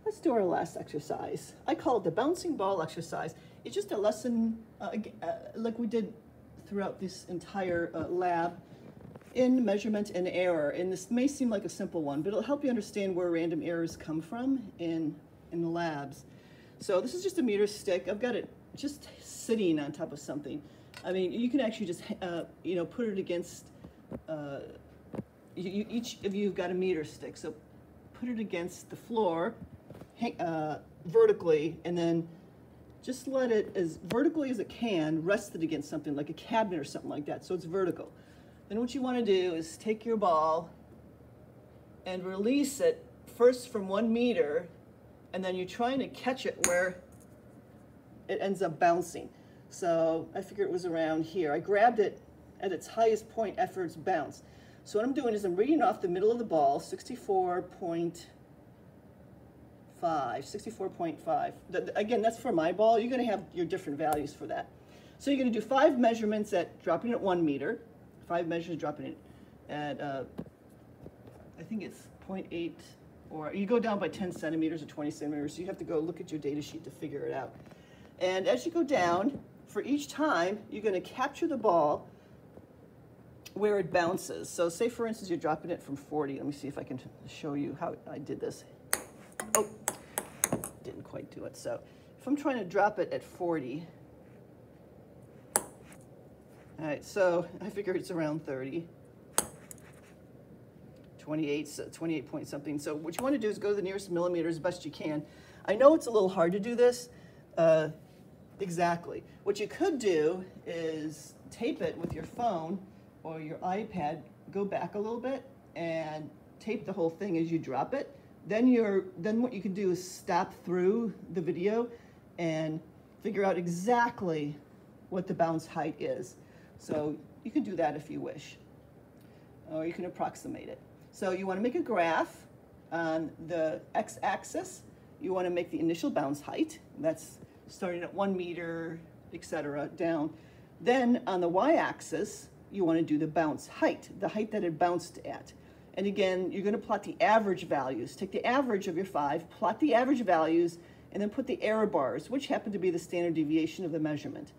Let's do our last exercise. I call it the bouncing ball exercise. It's just a lesson like we did throughout this entire lab in measurement and error. And this may seem like a simple one, but it'll help you understand where random errors come from in the labs. So this is just a meter stick. I've got it just sitting on top of something. I mean, you can actually just, you know, put it against, each of you have got a meter stick. So put it against the floor vertically, and then just let it, as vertically as it can, rest it against something like a cabinet or something like that, so it's vertical. Then what you want to do is take your ball and release it first from 1 meter, and then you're trying to catch it where it ends up bouncing. So I figure it was around here. I grabbed it at its highest point after its bounce. So what I'm doing is I'm reading off the middle of the ball, 64.5. Again, that's for my ball. You're going to have your different values for that. So you're going to do 5 measurements at dropping at 1 meter, 5 measures dropping it at, I think it's 0.8, or you go down by 10 centimeters or 20 centimeters. So you have to go look at your data sheet to figure it out. And as you go down, for each time, you're going to capture the ball where it bounces. So say, for instance, you're dropping it from 40. Let me see if I can show you how I did this. Oh, didn't quite do it. So if I'm trying to drop it at 40, all right, so I figure it's around 30, 28, so 28 point something. So what you want to do is go to the nearest millimeter as best you can. I know it's a little hard to do this exactly. What you could do is tape it with your phone or your iPad, go back a little bit and tape the whole thing as you drop it. Then what you can do is stop through the video and figure out exactly what the bounce height is. So you can do that if you wish, or you can approximate it. So you want to make a graph on the x-axis. You want to make the initial bounce height. That's starting at 1 meter, etc., down. Then on the y-axis, you want to do the bounce height, the height that it bounced at. And again, you're going to plot the average values. Take the average of your 5, plot the average values, and then put the error bars, which happen to be the standard deviation of the measurement.